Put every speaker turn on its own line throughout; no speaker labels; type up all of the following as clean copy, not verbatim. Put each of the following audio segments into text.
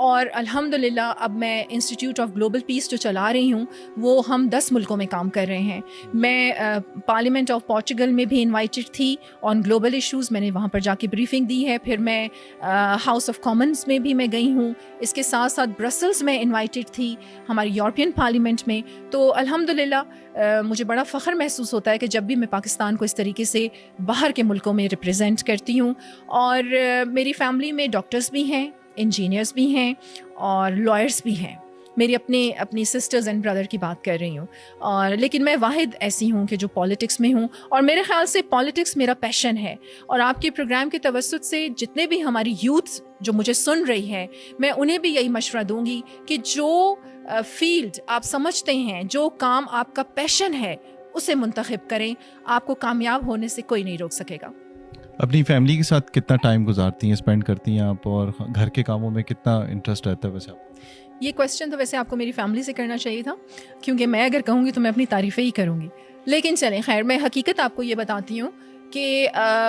اور الحمدللہ اب میں انسٹیٹیوٹ آف گلوبل پیس جو چلا رہی ہوں وہ ہم 10 ملکوں میں کام کر رہے ہیں. میں پارلیمنٹ آف پورچوگل میں بھی انوائٹڈ تھی آن گلوبل ایشوز, میں نے وہاں پر جا کے بریفنگ دی ہے. پھر میں ہاؤس آف کامنز میں بھی میں گئی ہوں. اس کے ساتھ ساتھ برسلز میں انوائٹڈ تھی ہماری یورپین پارلیمنٹ میں. تو الحمدللہ مجھے بڑا فخر محسوس ہوتا ہے کہ جب بھی میں پاکستان کو اس طریقے سے باہر کے ملکوں میں ریپرزینٹ کرتی ہوں. اور میری فیملی میں ڈاکٹرز بھی ہیں, انجینئرز بھی ہیں اور لائرز بھی ہیں. میری اپنی سسٹرز اینڈ بردر کی بات کر رہی ہوں. اور لیکن میں واحد ایسی ہوں کہ جو پالیٹکس میں ہوں, اور میرے خیال سے پالیٹکس میرا پیشن ہے. اور آپ کے پروگرام کے توسط سے جتنے بھی ہماری یوتھ جو مجھے سن رہی ہے, میں انہیں بھی یہی مشورہ دوں گی کہ جو فیلڈ آپ سمجھتے ہیں, جو کام آپ کا پیشن ہے, اسے منتخب کریں. آپ کو کامیاب ہونے سے کوئی نہیں روک سکے گا.
اپنی فیملی کے ساتھ کتنا ٹائم گزارتی ہیں, اسپینڈ کرتی ہیں آپ, اور گھر کے کاموں میں کتنا انٹرسٹ رہتا ہے ویسے آپ؟
یہ کویسچن تو ویسے آپ کو میری فیملی سے کرنا چاہیے تھا, کیونکہ میں اگر کہوں گی تو میں اپنی تعریفیں ہی کروں گی. لیکن چلیں خیر, میں حقیقت آپ کو یہ بتاتی ہوں کہ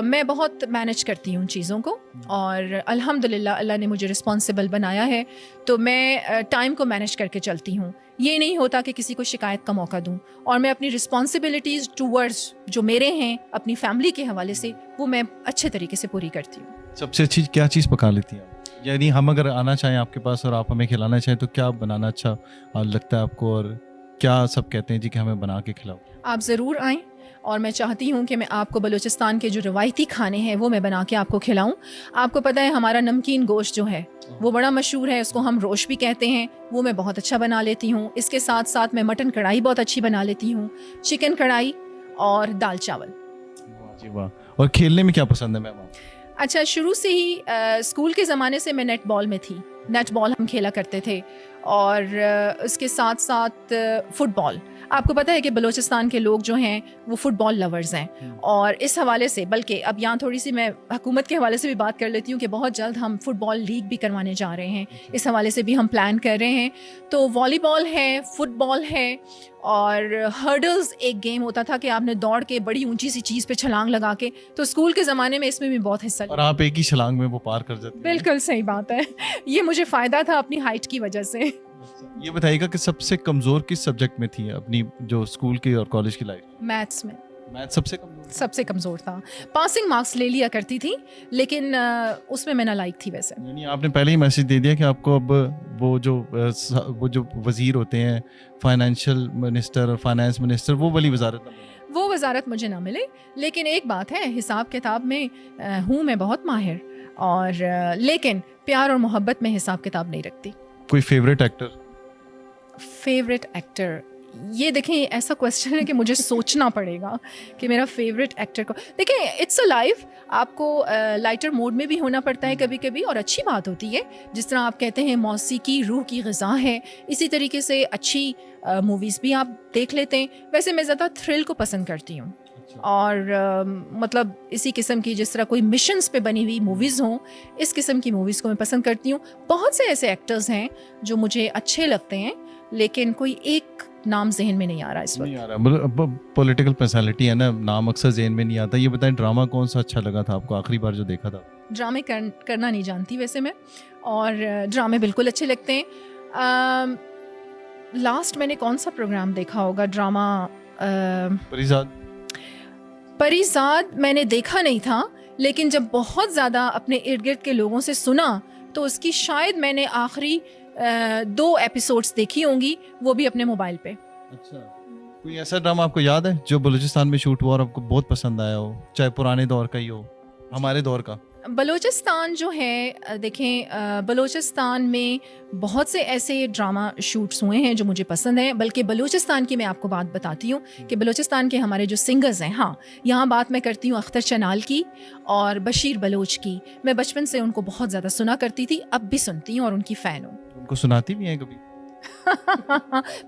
میں بہت مینیج کرتی ہوں چیزوں کو, اور الحمدللہ اللہ نے مجھے رسپانسبل بنایا ہے, تو میں ٹائم کو مینیج کر کے چلتی ہوں. یہ نہیں ہوتا کہ کسی کو شکایت کا موقع دوں, اور میں اپنی رسپانسبلٹیز ٹورڈز جو میرے ہیں اپنی فیملی کے حوالے سے, وہ میں اچھے طریقے سے پوری کرتی ہوں.
سب سے اچھی کیا چیز پکا لیتی ہیں آپ؟ یعنی ہم اگر آنا چاہیں آپ کے پاس اور آپ ہمیں کھلانا چاہیں تو کیا بنانا اچھا لگتا ہے آپ کو, اور کیا سب کہتے ہیں جی کہ ہمیں بنا کے کھلاؤ؟
آپ ضرور آئیں, اور میں چاہتی ہوں کہ میں آپ کو بلوچستان کے جو روایتی کھانے ہیں وہ میں بنا کے آپ کو کھلاؤں. آپ کو پتہ ہے ہمارا نمکین گوشت جو ہے وہ بڑا مشہور ہے, اس کو ہم روش بھی کہتے ہیں, وہ میں بہت اچھا بنا لیتی ہوں. اس کے ساتھ ساتھ میں مٹن کڑھائی بہت اچھی بنا لیتی ہوں, چکن کڑھائی اور دال چاول.
جی واہ. اور کھیلنے میں کیا پسند ہے میم؟
اچھا, شروع سے ہی اسکول کے زمانے سے میں نیٹ بال میں تھی. نیٹ بال ہم کھیلا کرتے تھے, اور اس کے ساتھ ساتھ فٹ بال. آپ کو پتہ ہے کہ بلوچستان کے لوگ جو ہیں وہ فٹ بال لورز ہیں, اور اس حوالے سے بلکہ اب یہاں تھوڑی سی میں حکومت کے حوالے سے بھی بات کر لیتی ہوں کہ بہت جلد ہم فٹ بال لیگ بھی کروانے جا رہے ہیں. اس حوالے سے بھی ہم پلان کر رہے ہیں. تو والی بال ہے, فٹ بال ہے, اور ہرڈلز ایک گیم ہوتا تھا کہ آپ نے دوڑ کے بڑی اونچی سی چیز پہ چھلانگ لگا کے, تو اسکول کے زمانے میں اس میں بھی بہت حصہ لیا.
اور آپ ایک ہی چھلانگ میں وہ پار کر جاتے ہیں.
بالکل صحیح بات ہے, یہ مجھے فائدہ تھا اپنی ہائٹ کی وجہ سے.
یہ بتائیے گا کہ سب سے کمزور کس سبجیکٹ میں تھی اپنی جو اسکول کی اور کالج کی لائف؟
میتھس میں.
میتھ سب سے کمزور
تھا. پاسنگ مارکس لے لیا کرتی تھی, لیکن اس میں نہ لائق تھی. ویسے
یعنی آپ نے پہلے ہی میسج دے دیا کہ آپ کو اب وہ جو وزیر ہوتے ہیں, فائنینشیل منسٹر اور فائنانس منسٹر, وہ والی
وزارت مجھے نہ ملے. لیکن ایک بات ہے, حساب کتاب میں ہوں میں بہت ماہر, اور لیکن پیار اور محبت میں حساب کتاب نہیں رکھتی.
کوئی فیوریٹ
ایکٹر؟ یہ دیکھیں ایسا کویسچن ہے کہ مجھے سوچنا پڑے گا کہ میرا فیوریٹ ایکٹر کو. دیکھیں اٹس اے لائف, آپ کو لائٹر موڈ میں بھی ہونا پڑتا ہے کبھی کبھی, اور اچھی بات ہوتی ہے. جس طرح آپ کہتے ہیں موسیقی روح کی غذا ہے, اسی طریقے سے اچھی موویز بھی آپ دیکھ لیتے ہیں. ویسے میں زیادہ تھرل کو پسند کرتی ہوں, اور مطلب اسی قسم کی جس طرح کوئی مشنز پہ بنی ہوئی موویز ہوں, اس قسم کی موویز کو میں پسند کرتی ہوں. بہت سے ایسے ایکٹرز ہیں جو مجھے اچھے لگتے ہیں, لیکن کوئی ایک نام ذہن میں نہیں آ رہا اس وقت.
پولیٹیکل پرسنالٹی ہے نا, نام اکثر ذہن میں نہیں آتا. یہ بتائیں ڈرامہ کون سا اچھا لگا تھا آپ کو آخری بار جو دیکھا تھا؟
ڈرامے کرنا نہیں جانتی ویسے میں, اور ڈرامے بالکل اچھے لگتے ہیں. لاسٹ میں نے کون سا پروگرام دیکھا ہوگا ڈرامہ؟ پریزاد میں نے دیکھا نہیں تھا, لیکن جب بہت زیادہ اپنے ارد گرد کے لوگوں سے سنا تو اس کی شاید میں نے آخری 2 ایپیسوڈز دیکھی ہوں گی, وہ بھی اپنے موبائل پہ.
اچھا, کوئی ایسا ڈرامہ آپ کو یاد ہے جو بلوچستان میں شوٹ ہوا اور آپ کو بہت پسند آیا ہو, چاہے پرانے دور کا ہی ہو, ہمارے دور کا؟
بلوچستان جو ہے, دیکھیں بلوچستان میں بہت سے ایسے ڈرامہ شوٹس ہوئے ہیں جو مجھے پسند ہیں. بلکہ بلوچستان کی میں آپ کو بات بتاتی ہوں کہ بلوچستان کے ہمارے جو سنگرز ہیں, ہاں یہاں بات میں کرتی ہوں اختر چنال کی اور بشیر بلوچ کی. میں بچپن سے ان کو بہت زیادہ سنا کرتی تھی, اب بھی سنتی ہوں اور ان کی فین ہوں.
ان کو سناتی بھی ہیں کبھی؟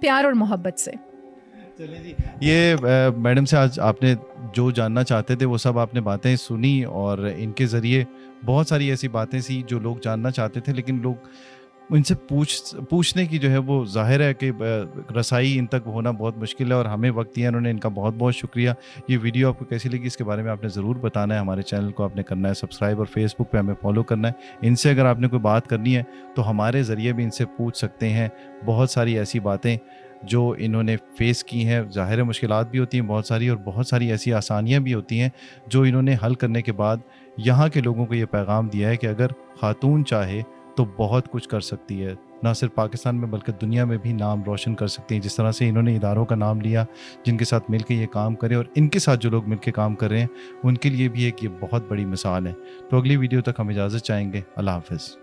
پیار اور محبت سے.
چلیں جی, یہ میڈم سے آج آپ نے جو جاننا چاہتے تھے وہ سب آپ نے باتیں سنی, اور ان کے ذریعے بہت ساری ایسی باتیں سی جو لوگ جاننا چاہتے تھے لیکن لوگ ان سے پوچھنے کی جو ہے وہ ظاہر ہے کہ رسائی ان تک ہونا بہت مشکل ہے، اور ہمیں وقت دیا انہوں نے، ان کا بہت بہت شکریہ۔ یہ ویڈیو آپ کو کیسی لگی اس کے بارے میں آپ نے ضرور بتانا ہے، ہمارے چینل کو آپ نے کرنا ہے سبسکرائب، اور فیس بک پہ ہمیں فالو کرنا ہے۔ ان سے اگر آپ نے کوئی بات کرنی ہے تو ہمارے ذریعے بھی ان سے پوچھ سکتے ہیں۔ بہت ساری ایسی باتیں جو انہوں نے فیس کی ہیں، ظاہر مشکلات بھی ہوتی ہیں بہت ساری، اور بہت ساری ایسی آسانیاں بھی ہوتی ہیں جو انہوں نے حل کرنے کے بعد یہاں کے لوگوں کو یہ پیغام دیا ہے کہ اگر خاتون چاہے تو بہت کچھ کر سکتی ہے، نہ صرف پاکستان میں بلکہ دنیا میں بھی نام روشن کر سکتی ہیں۔ جس طرح سے انہوں نے اداروں کا نام لیا جن کے ساتھ مل کے یہ کام کرے، اور ان کے ساتھ جو لوگ مل کے کام کر رہے ہیں ان کے لیے بھی ایک یہ بہت بڑی مثال ہے۔ تو اگلی ویڈیو تک ہم اجازت چاہیں گے۔ اللہ حافظ۔